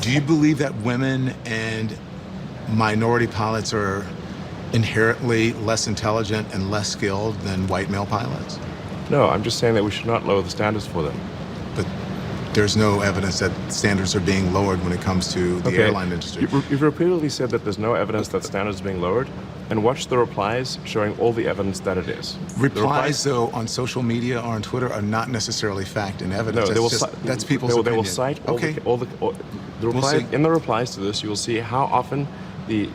Do you believe that women and minority pilots are inherently less intelligent and less skilled than white male pilots? No, I'm just saying that we should not lower the standards for them. But there's no evidence that standards are being lowered when it comes to the airline industry. You've repeatedly said that there's no evidence that standards are being lowered, and watch the replies showing all the evidence that it is. Replies, though, on social media or on Twitter are not necessarily fact and evidence. No, that's people's opinion. They will cite all the replies. In the replies to this, you will see how often the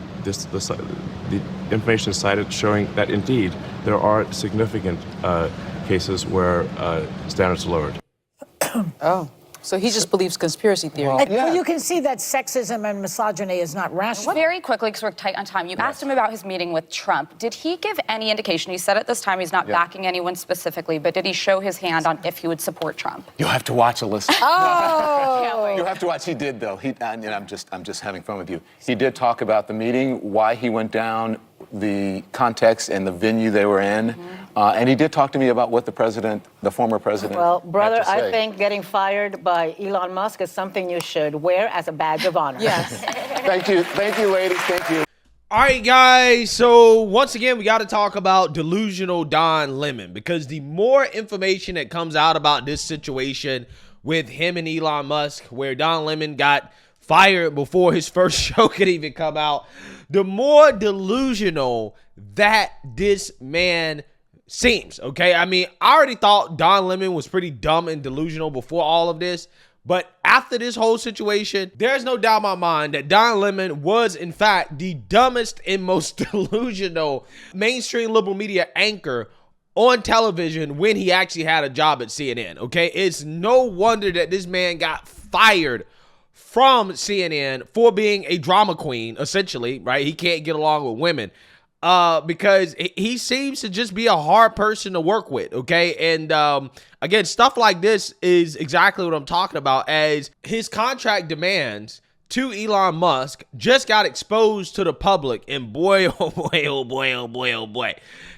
information is cited, showing that indeed there are significant cases where standards are lowered. Oh. So he just believes conspiracy theory. Well, you can see that sexism and misogyny is not rational. Very quickly, because we're tight on time, you asked him about his meeting with Trump. Did he give any indication? He said at this time he's not backing anyone specifically, but did he show his hand on if he would support Trump? You'll have to watch, Alyssa. Oh! You'll have to watch. He did, though. And I'm just having fun with you. He did talk about the meeting, why he went down, the context and the venue they were in. And he did talk to me about what the former president. Well, brother, had to say. I think getting fired by Elon Musk is something you should wear as a badge of honor. Yes. Thank you, ladies. Thank you. All right, guys. So once again, we got to talk about delusional Don Lemon, because the more information that comes out about this situation with him and Elon Musk, where Don Lemon got fired before his first show could even come out, the more delusional that this man seems. Okay, I mean, I already thought Don Lemon was pretty dumb and delusional before all of this, but after this whole situation, there's no doubt in my mind that Don Lemon was in fact the dumbest and most delusional mainstream liberal media anchor on television when he actually had a job at CNN. Okay, it's no wonder that this man got fired from CNN for being a drama queen, essentially, right? He can't get along with women because he seems to just be a hard person to work with, okay? And again, stuff like this is exactly what I'm talking about, as his contract demands to Elon Musk just got exposed to the public, and boy, oh boy, oh boy, oh boy, oh boy.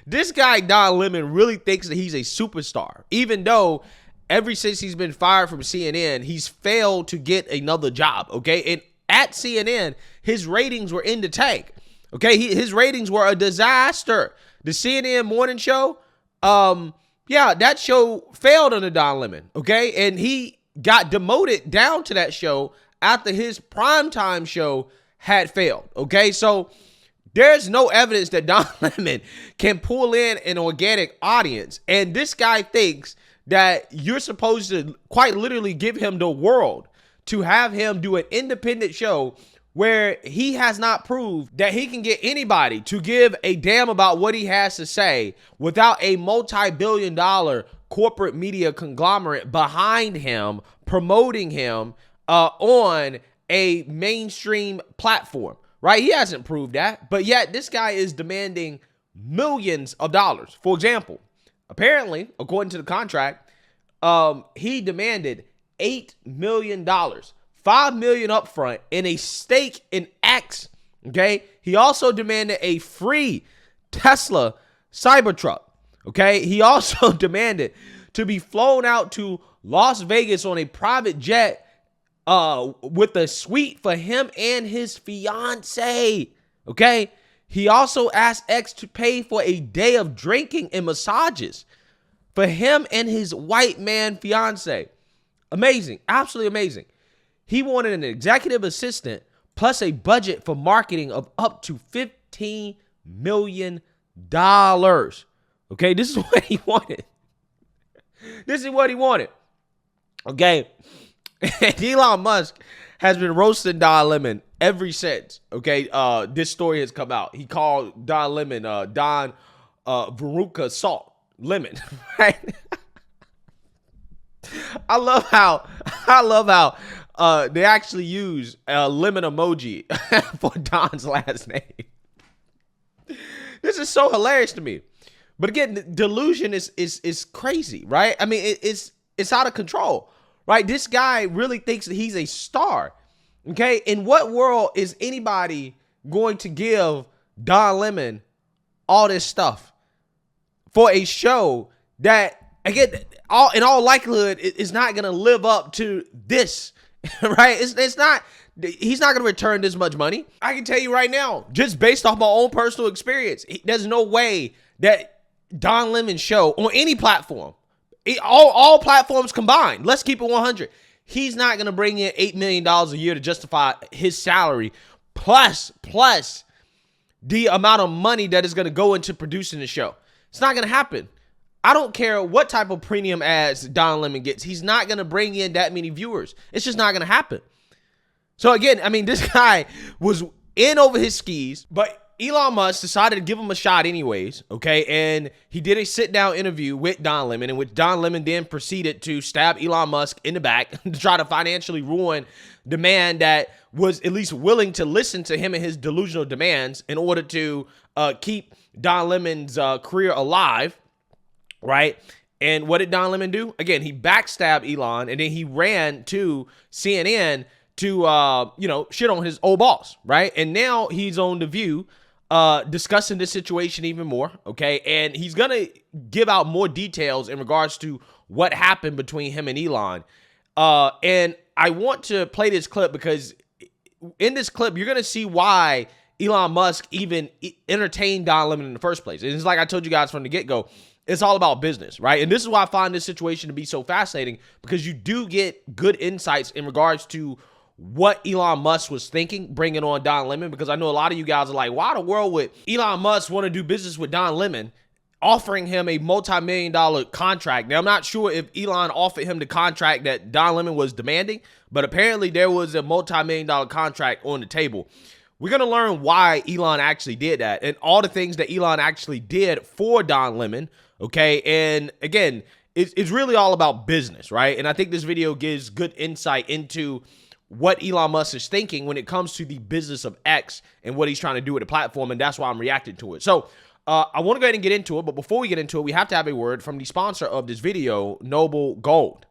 This guy, Don Lemon, really thinks that he's a superstar, even though ever since he's been fired from CNN, he's failed to get another job, okay? And at CNN, his ratings were in the tank, okay? His ratings were a disaster. The CNN morning show, that show failed under Don Lemon, okay? And he got demoted down to that show after his primetime show had failed, okay? So there's no evidence that Don Lemon can pull in an organic audience, and this guy thinks that you're supposed to quite literally give him the world to have him do an independent show where he has not proved that he can get anybody to give a damn about what he has to say without a multi-billion-dollar corporate media conglomerate behind him, promoting him on a mainstream platform, right? He hasn't proved that, but yet this guy is demanding millions of dollars. For example, apparently, according to the contract, he demanded $8 million, $5 million upfront, and a stake in X. Okay, he also demanded a free Tesla Cybertruck. Okay, he also demanded to be flown out to Las Vegas on a private jet with a suite for him and his fiance. Okay. He also asked X to pay for a day of drinking and massages for him and his white man fiance. Amazing. Absolutely amazing. He wanted an executive assistant plus a budget for marketing of up to $15 million. Okay, this is what he wanted. This is what he wanted. Okay. And Elon Musk has been roasting Don Lemon ever since, okay, this story has come out. He called Don Lemon Don Veruca Salt Lemon, right? I love how they actually use a lemon emoji for Don's last name. This is so hilarious to me. But again, delusion is crazy, right? I mean, it's out of control. Right? This guy really thinks that he's a star. Okay? In what world is anybody going to give Don Lemon all this stuff for a show that, again, in all likelihood, is not going to live up to this right? It's not, he's not going to return this much money. I can tell you right now, just based off my own personal experience, there's no way that Don Lemon's show on any platform, all platforms combined, let's keep it 100, he's not going to bring in $8 million a year to justify his salary, plus the amount of money that is going to go into producing the show. It's not going to happen. I don't care what type of premium ads Don Lemon gets. He's not going to bring in that many viewers. It's just not going to happen. So again, I mean, this guy was in over his skis, but Elon Musk decided to give him a shot anyways, okay? And he did a sit-down interview with Don Lemon, in which Don Lemon then proceeded to stab Elon Musk in the back to try to financially ruin the man that was at least willing to listen to him and his delusional demands in order to keep Don Lemon's career alive, right? And what did Don Lemon do? Again, he backstabbed Elon, and then he ran to CNN to, shit on his old boss, right? And now he's on The View discussing this situation even more, okay? And he's going to give out more details in regards to what happened between him and Elon. And I want to play this clip because in this clip, you're going to see why Elon Musk even entertained Don Lemon in the first place. And it's like I told you guys from the get-go, it's all about business, right? And this is why I find this situation to be so fascinating, because you do get good insights in regards to what Elon Musk was thinking bringing on Don Lemon, because I know a lot of you guys are like, why in the world would Elon Musk want to do business with Don Lemon, offering him a multi-million-dollar contract? Now, I'm not sure if Elon offered him the contract that Don Lemon was demanding, but apparently there was a multi-million-dollar contract on the table. We're going to learn why Elon actually did that and all the things that Elon actually did for Don Lemon, okay? And again, it's really all about business, right? And I think this video gives good insight into what Elon Musk is thinking when it comes to the business of X and what he's trying to do with the platform, and that's why I'm reacting to it. So I want to go ahead and get into it, but before we get into it, we have to have a word from the sponsor of this video, Noble Gold.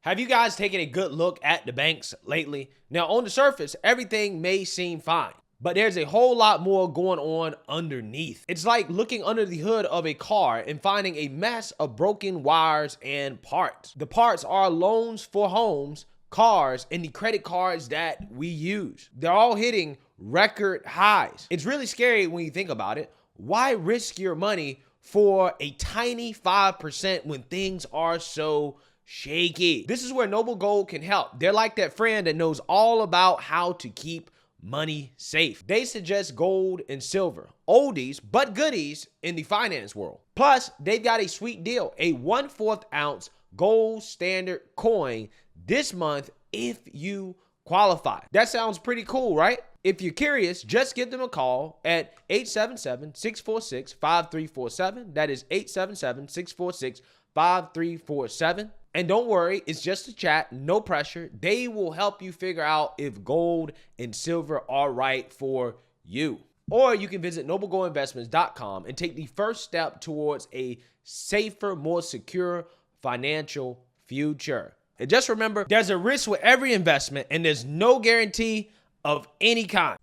Have you guys taken a good look at the banks lately? Now, on the surface, everything may seem fine, but there's a whole lot more going on underneath. It's like looking under the hood of a car and finding a mess of broken wires and parts. The parts are loans for homes, cars, and the credit cards that we use. They're all hitting record highs. It's really scary when you think about it. Why risk your money for a tiny 5% when things are so shaky? This is where Noble Gold can help. They're like that friend that knows all about how to keep money safe. They suggest gold and silver, oldies but goodies in the finance world. Plus, they've got a sweet deal, a 1/4 ounce gold standard coin this month if you qualify. That sounds pretty cool, right? If you're curious, just give them a call at 877-646-5347. That is 877-646-5347. And don't worry, it's just a chat, no pressure. They will help you figure out if gold and silver are right for you. Or you can visit noblegoldinvestments.com and take the first step towards a safer, more secure financial future. And just remember, there's a risk with every investment, and there's no guarantee of any kind.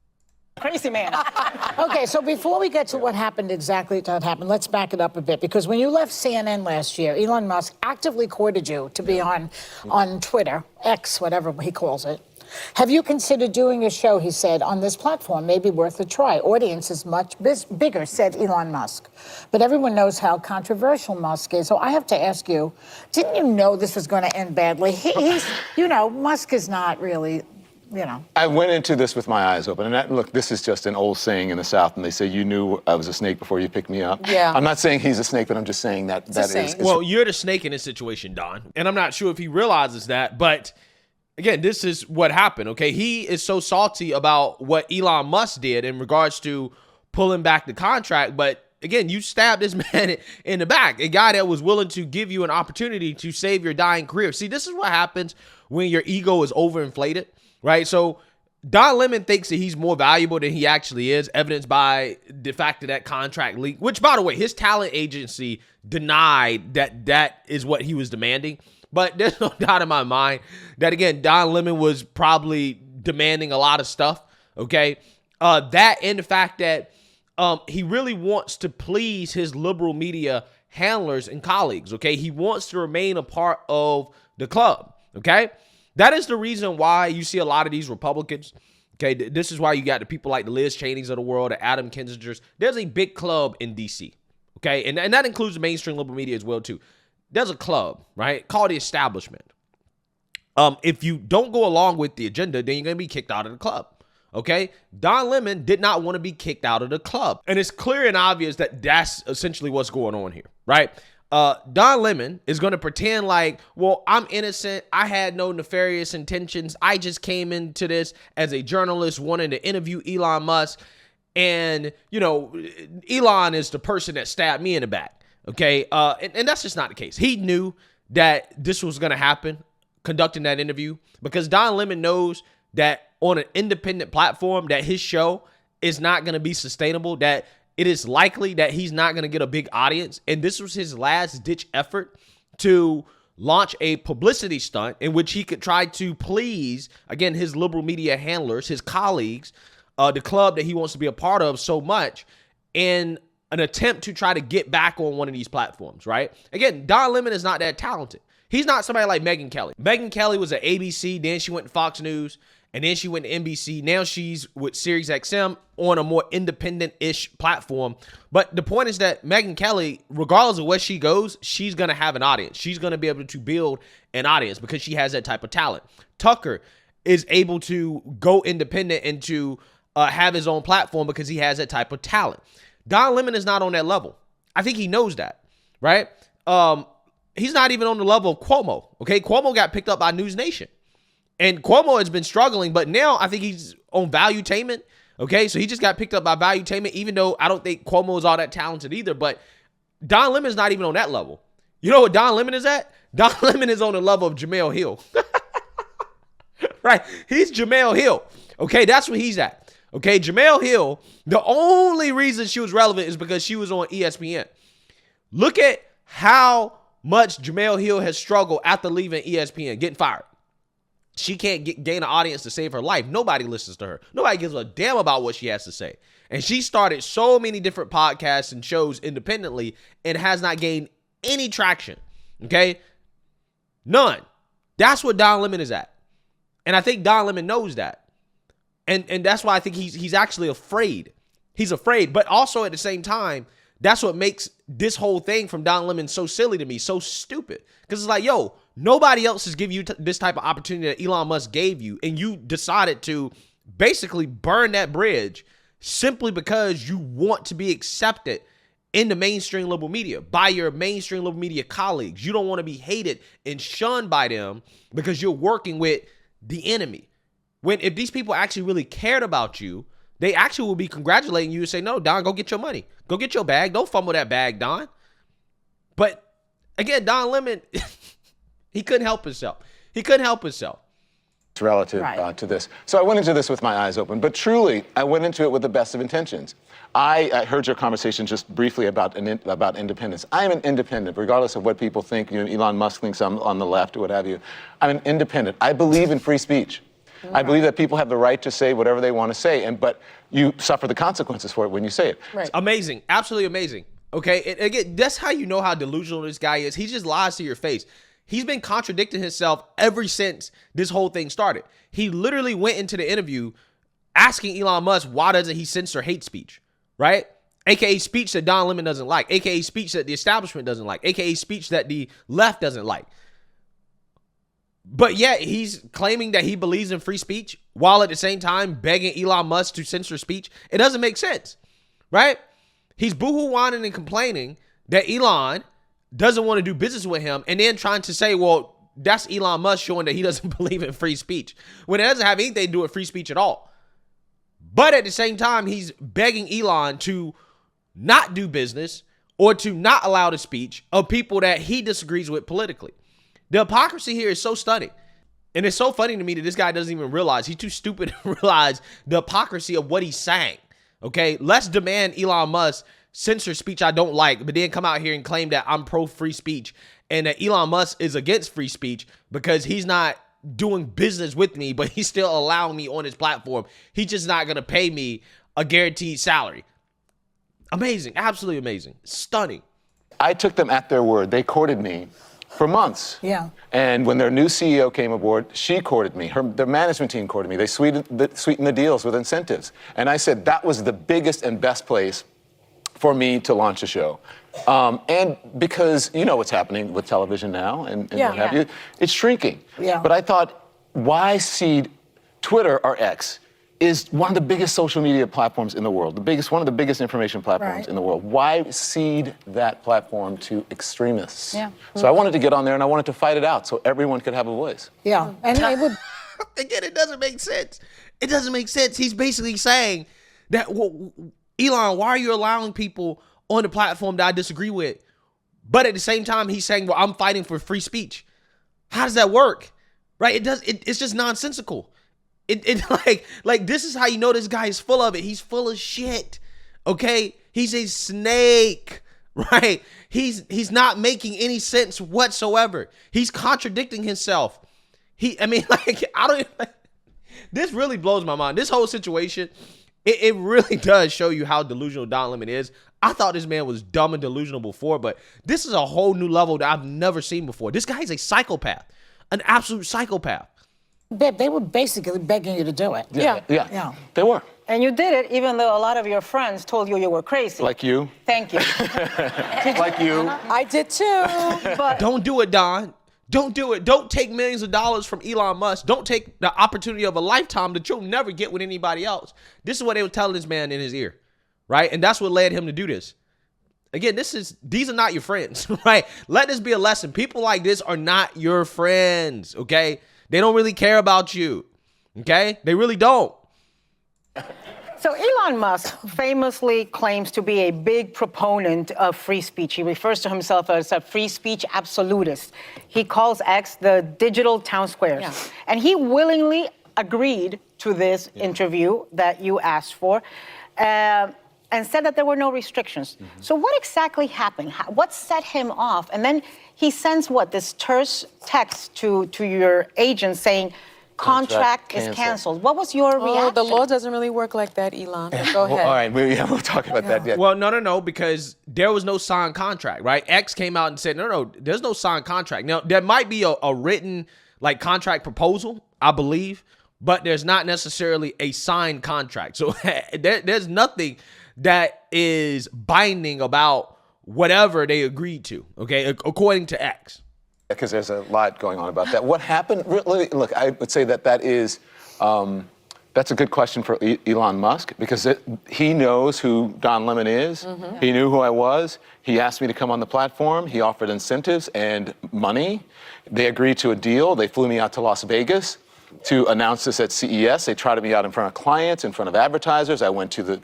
Crazy man. Okay, so before we get to what happened exactly that happened, let's back it up a bit, because when you left CNN last year, Elon Musk actively courted you to be on Twitter, X, whatever he calls it. Have you considered doing a show, he said, on this platform? Maybe worth a try. Audience is much bigger, said Elon Musk. But everyone knows how controversial Musk is. So I have to ask you, didn't you know this was going to end badly? He's, Musk is not really, I went into this with my eyes open. And look, this is just an old saying in the South, and they say, you knew I was a snake before you picked me up. Yeah. I'm not saying he's a snake, but I'm just saying that is. Well, you're the snake in this situation, Don. And I'm not sure if he realizes that, but again, this is what happened, okay? He is so salty about what Elon Musk did in regards to pulling back the contract, but again, you stabbed this man in the back, a guy that was willing to give you an opportunity to save your dying career. See, this is what happens when your ego is overinflated, right? So Don Lemon thinks that he's more valuable than he actually is, evidenced by the fact that contract leak, which, by the way, his talent agency denied that is what he was demanding. But there's no doubt in my mind that, again, Don Lemon was probably demanding a lot of stuff, okay? That and the fact that he really wants to please his liberal media handlers and colleagues, okay? He wants to remain a part of the club, okay? That is the reason why you see a lot of these Republicans. Okay, this is why you got the people like the Liz Cheneys of the world, the Adam Kinzingers. There's a big club in D.C., okay? And that includes the mainstream liberal media as well, too. There's a club, right, called the establishment. If you don't go along with the agenda, then you're going to be kicked out of the club, okay? Don Lemon did not want to be kicked out of the club. And it's clear and obvious that that's essentially what's going on here, right? Don Lemon is going to pretend like, well, I'm innocent. I had no nefarious intentions. I just came into this as a journalist wanting to interview Elon Musk. And, you know, Elon is the person that stabbed me in the back. Okay. And that's just not the case. He knew that this was going to happen conducting that interview because Don Lemon knows that on an independent platform that his show is not going to be sustainable, that it is likely that he's not going to get a big audience. And this was his last ditch effort to launch a publicity stunt in which he could try to please, again, his liberal media handlers, his colleagues, the club that he wants to be a part of so much in an attempt to try to get back on one of these platforms, right? Again, Don Lemon is not that talented. He's not somebody like Megyn Kelly. Megyn Kelly was at ABC, then she went to Fox News, and then she went to NBC. Now she's with SiriusXM on a more independent-ish platform. But the point is that Megyn Kelly, regardless of where she goes, she's going to have an audience. She's going to be able to build an audience because she has that type of talent. Tucker is able to go independent and to have his own platform because he has that type of talent. Don Lemon is not on that level. I think he knows that, right? He's not even on the level of Cuomo, okay? Cuomo got picked up by News Nation. And Cuomo has been struggling, but now I think he's on Valuetainment, okay? So he just got picked up by Valuetainment, even though I don't think Cuomo is all that talented either. But Don Lemon is not even on that level. You know what Don Lemon is at? Don Lemon is on the level of Jemele Hill. Right? He's Jemele Hill, okay? That's where he's at, okay? Jemele Hill, the only reason she was relevant is because she was on ESPN. Look at how much Jemele Hill has struggled after leaving ESPN, getting fired. She can't gain an audience to save her life. Nobody listens to her. Nobody gives a damn about what she has to say. And she started so many different podcasts and shows independently and has not gained any traction. Okay? None. That's what Don Lemon is at. And I think Don Lemon knows that. And that's why I think he's actually afraid. He's afraid. But also at the same time, that's what makes this whole thing from Don Lemon so silly to me, so stupid. Because it's like, yo, nobody else has given you this type of opportunity that Elon Musk gave you, and you decided to basically burn that bridge simply because you want to be accepted in the mainstream liberal media by your mainstream liberal media colleagues. You don't want to be hated and shunned by them because you're working with the enemy. When if these people actually really cared about you, they actually will be congratulating you and say, no, Don, go get your money. Go get your bag. Don't fumble that bag, Don. But again, Don Lemon, he couldn't help himself. He couldn't help himself. Relative to this. So I went into this with my eyes open, but truly, I went into it with the best of intentions. I heard your conversation just briefly about independence. I am an independent, regardless of what people think. You know, Elon Musk thinks I'm on the left or what have you. I'm an independent. I believe in free speech. I believe that people have the right to say whatever they want to say, but you suffer the consequences for it when you say it. Right. Amazing. Absolutely amazing. Okay. And again, that's how you know how delusional this guy is. He just lies to your face. He's been contradicting himself ever since this whole thing started. He literally went into the interview asking Elon Musk, why doesn't he censor hate speech, right? AKA speech that Don Lemon doesn't like, AKA speech that the establishment doesn't like, AKA speech that the left doesn't like. But yet he's claiming that he believes in free speech while at the same time begging Elon Musk to censor speech. It doesn't make sense, right? He's boohoo whining and complaining that Elon doesn't want to do business with him and then trying to say, well, that's Elon Musk showing that he doesn't believe in free speech when it doesn't have anything to do with free speech at all. But at the same time, he's begging Elon to not do business or to not allow the speech of people that he disagrees with politically. The hypocrisy here is so stunning. And it's so funny to me that this guy doesn't even realize. He's too stupid to realize the hypocrisy of what he's saying. Okay, let's demand Elon Musk censor speech I don't like, but then come out here and claim that I'm pro free speech and that Elon Musk is against free speech because he's not doing business with me, but he's still allowing me on his platform. He's just not going to pay me a guaranteed salary. Amazing. Absolutely amazing. Stunning. I took them at their word. They courted me for months. Yeah. And when their new CEO came aboard, she courted me. Their management team courted me. They sweetened the deals with incentives. And I said that was the biggest and best place for me to launch a show. And because you know what's happening with television now and what have you, it's shrinking. Yeah. But I thought, why seed Twitter or X is one of the biggest social media platforms in the world, one of the biggest information platforms in the world. Why cede that platform to extremists? Yeah. So I wanted to get on there and I wanted to fight it out so everyone could have a voice. Yeah, and it would. Again, it doesn't make sense. It doesn't make sense. He's basically saying that, well, Elon, why are you allowing people on the platform that I disagree with? But at the same time, he's saying, well, I'm fighting for free speech. How does that work? Right? It's just nonsensical. Like this is how you know this guy is full of it. He's full of shit. Okay? He's a snake. Right? He's not making any sense whatsoever. He's contradicting himself. This really blows my mind. This whole situation, it really does show you how delusional Don Lemon is. I thought this man was dumb and delusional before, but this is a whole new level that I've never seen before. This guy is a psychopath, an absolute psychopath. Babe, they were basically begging you to do it. Yeah. They were. And you did it even though a lot of your friends told you you were crazy. Like you. Thank you. Like you. I did too. But Don't do it, Don. Don't do it. Don't take millions of dollars from Elon Musk. Don't take the opportunity of a lifetime that you'll never get with anybody else. This is what they were telling this man in his ear, right? And that's what led him to do this. Again, these are not your friends, right? Let this be a lesson. People like this are not your friends, okay? They don't really care about you, okay? They really don't. So Elon Musk famously claims to be a big proponent of free speech. He refers to himself as a free speech absolutist. He calls X the digital town squares. Yeah. And he willingly agreed to this interview that you asked for and said that there were no restrictions. So what exactly happened? What set him off? And then he sends this terse text to your agent saying, contract is canceled. What was your reaction? Oh, the law doesn't really work like that, Elon. Go ahead. All right, we'll talk about that. Yeah. Well, no, because there was no signed contract, right? X came out and said, no, there's no signed contract. Now, there might be a written contract proposal, I believe, but there's not necessarily a signed contract. So there's nothing that is binding about whatever they agreed to, okay, according to X. Because there's a lot going on about that. What happened, really, look, I would say that is, that's a good question for Elon Musk, because he knows who Don Lemon is. He knew who I was. He asked me to come on the platform. He offered incentives and money. They agreed to a deal. They flew me out to Las Vegas to announce this at CES. They trotted me out in front of clients, in front of advertisers. I went to the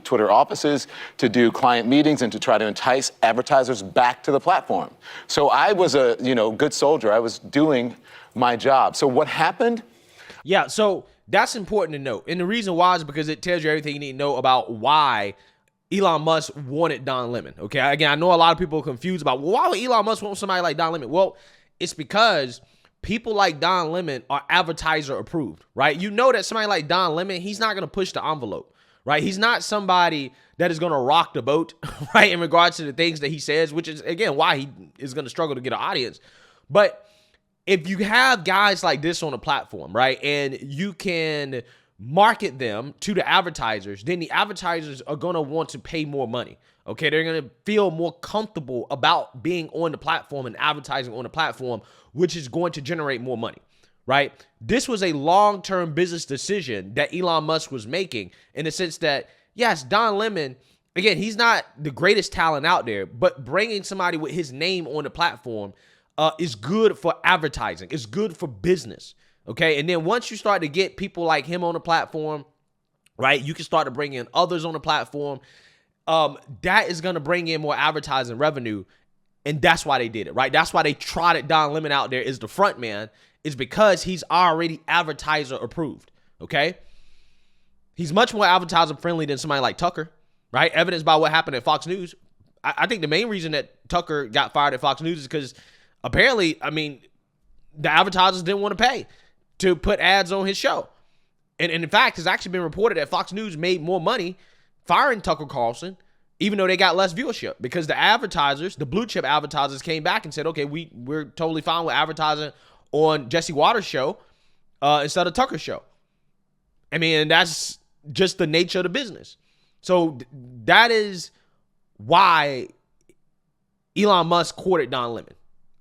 Twitter offices to do client meetings and to try to entice advertisers back to the platform. So I was a good soldier. I was doing my job. So what happened? Yeah, so that's important to note. And the reason why is because it tells you everything you need to know about why Elon Musk wanted Don Lemon. Okay, again, I know a lot of people are confused about, well, why would Elon Musk want somebody like Don Lemon? Well, it's because people like Don Lemon are advertiser approved, right? You know that somebody like Don Lemon, he's not going to push the envelope, right? He's not somebody that is going to rock the boat, right, in regards to the things that he says, which is, again, why he is going to struggle to get an audience. But if you have guys like this on a platform, right, and you can market them to the advertisers, then the advertisers are going to want to pay more money. Okay, they're going to feel more comfortable about being on the platform and advertising on the platform, which is going to generate more money, right? This was a long-term business decision that Elon Musk was making in the sense that, yes, Don Lemon, again, he's not the greatest talent out there, but bringing somebody with his name on the platform is good for advertising. It's good for business, okay? And then once you start to get people like him on the platform, right, you can start to bring in others on the platform. That is going to bring in more advertising revenue, and that's why they did it, right? That's why they trotted Don Lemon out there as the front man, is because he's already advertiser approved, okay? He's much more advertiser friendly than somebody like Tucker, right? Evidenced by what happened at Fox News. I think the main reason that Tucker got fired at Fox News is because apparently, the advertisers didn't want to pay to put ads on his show. And in fact, it's actually been reported that Fox News made more money firing Tucker Carlson, even though they got less viewership, because the advertisers, the blue chip advertisers, came back and said, okay, we're totally fine with advertising on Jesse Waters' show instead of Tucker's show. I mean, that's just the nature of the business. So that is why Elon Musk courted Don Lemon.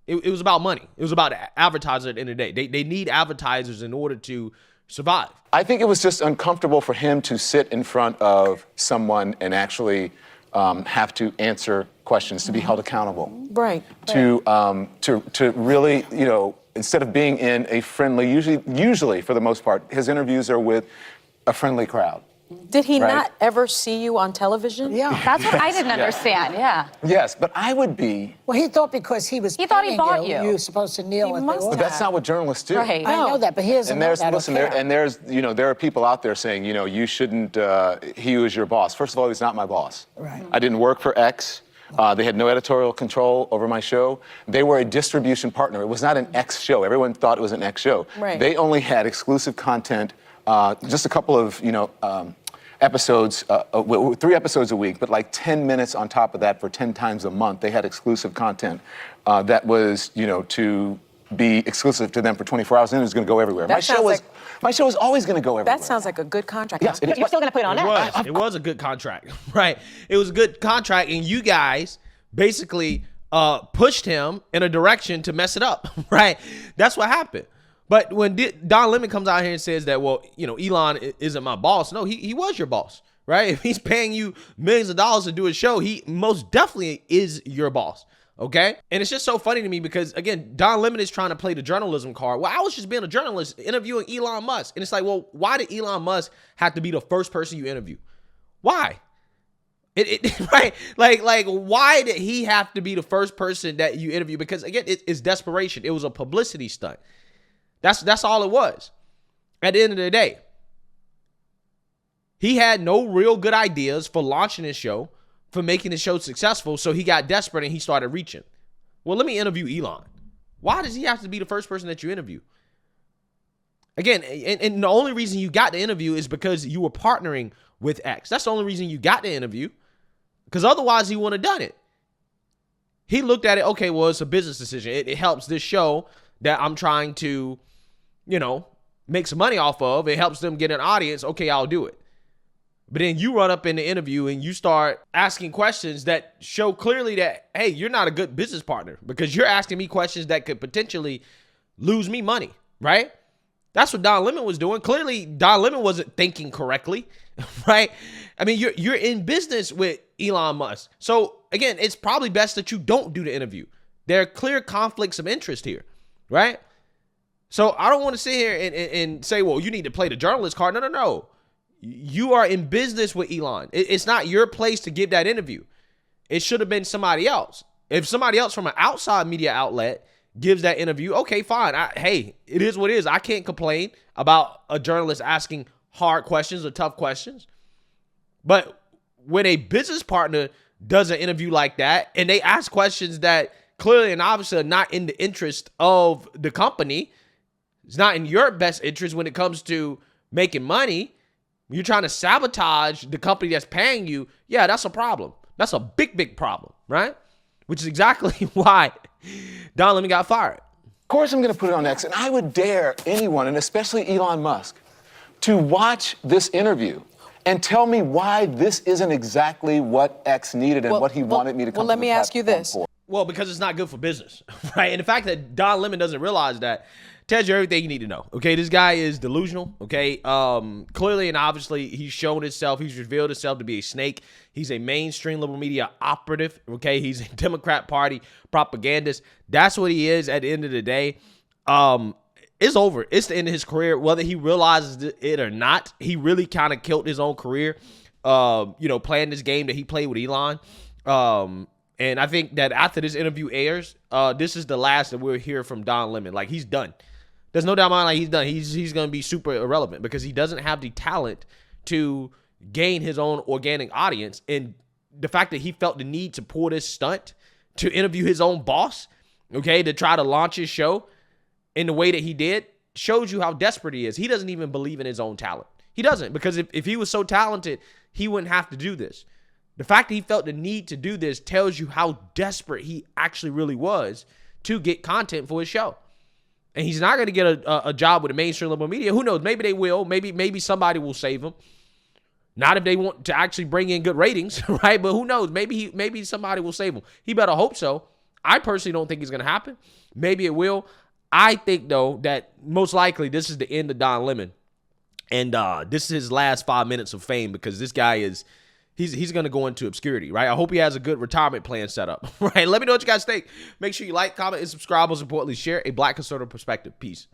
It was about money. It was about advertisers at the end of the day. They need advertisers in order to survive. I think it was just uncomfortable for him to sit in front of someone and actually have to answer questions, to be held accountable. Right. To really, instead of being in a friendly, usually for the most part, his interviews are with a friendly crowd. Did he Right. not ever see you on television? Yeah. That's what I didn't understand. Yeah. Yes, but I would be. Well, he thought because he was He thought he paying bought you. you were supposed to kneel He at the must altar. But that's not what journalists do. Right. I know that, but he doesn't And know there's, that. listen, there are people out there saying, you shouldn't, he was your boss. First of all, he's not my boss. Right. I didn't work for X. They had no editorial control over my show. They were a distribution partner. It was not an X show. Everyone thought it was an X show. Right. They only had exclusive content, just a couple of, episodes, 3 episodes a week, but like 10 minutes on top of that for 10 times a month. They had exclusive content that was, to be exclusive to them for 24 hours, and it was going to go everywhere. That My show sounds was always going to go everywhere. That sounds like a good contract. Yes, it But is. you're still going to put it on that. It was a good contract, right? It was a good contract, and you guys basically pushed him in a direction to mess it up, right? That's what happened. But when Don Lemon comes out here and says that, well, Elon isn't my boss. No, he was your boss, right? If he's paying you millions of dollars to do a show, he most definitely is your boss, okay? And it's just so funny to me because, again, Don Lemon is trying to play the journalism card. Well, I was just being a journalist interviewing Elon Musk. And it's like, well, why did Elon Musk have to be the first person you interview? Why? Right? Like, why did he have to be the first person that you interview? Because, again, it's desperation. It was a publicity stunt. That's all it was. At the end of the day, he had no real good ideas for launching his show, for making the show successful, so he got desperate and he started reaching. Well, let me interview Elon. Why does he have to be the first person that you interview? Again, and the only reason you got the interview is because you were partnering with X. That's the only reason you got the interview, because otherwise he wouldn't have done it. He looked at it, okay, well, it's a business decision. It helps this show that I'm trying to, make some money off of. It helps them get an audience. Okay, I'll do it. But then you run up in the interview and you start asking questions that show clearly that, hey, you're not a good business partner because you're asking me questions that could potentially lose me money, right? That's what Don Lemon was doing. Clearly, Don Lemon wasn't thinking correctly, right? I mean, you're in business with Elon Musk. So, again, it's probably best that you don't do the interview. There are clear conflicts of interest here, right? So I don't want to sit here and say, well, you need to play the journalist card. No. You are in business with Elon. It's not your place to give that interview. It should have been somebody else. If somebody else from an outside media outlet gives that interview, okay, fine. Hey, it is what it is. I can't complain about a journalist asking hard questions or tough questions. But when a business partner does an interview like that and they ask questions that clearly and obviously are not in the interest of the company, it's not in your best interest when it comes to making money. You're trying to sabotage the company that's paying you. Yeah, that's a problem. That's a big, big problem, right? Which is exactly why Don Lemon got fired. Of course I'm going to put it on X, and I would dare anyone, and especially Elon Musk, to watch this interview and tell me why this isn't exactly what X needed and what he wanted me to come Well, let to me the ask you platform this. for. Well, because it's not good for business, right? And the fact that Don Lemon doesn't realize that tells you everything you need to know. Okay, this guy is delusional. Okay, clearly and obviously he's shown himself. He's revealed himself to be a snake. He's a mainstream liberal media operative. Okay, he's a Democrat Party propagandist. That's what he is. At the end of the day, it's over. It's the end of his career, whether he realizes it or not. He really kind of killed his own career. Playing this game that he played with Elon. And I think that after this interview airs, this is the last that we'll hear from Don Lemon. Like, he's done. There's no doubt in my mind, like, he's done. He's going to be super irrelevant because he doesn't have the talent to gain his own organic audience. And the fact that he felt the need to pull this stunt to interview his own boss, okay, to try to launch his show in the way that he did, shows you how desperate he is. He doesn't even believe in his own talent. He doesn't, because if he was so talented, he wouldn't have to do this. The fact that he felt the need to do this tells you how desperate he actually really was to get content for his show. And he's not going to get a job with the mainstream liberal media. Who knows? Maybe they will. Maybe somebody will save him. Not if they want to actually bring in good ratings, right? But who knows? Maybe somebody will save him. He better hope so. I personally don't think it's going to happen. Maybe it will. I think, though, that most likely this is the end of Don Lemon. And this is his last 5 minutes of fame because this guy is... He's going to go into obscurity, right? I hope he has a good retirement plan set up, right? Let me know what you guys think. Make sure you like, comment, and subscribe. Most importantly, share a Black conservative perspective. Peace.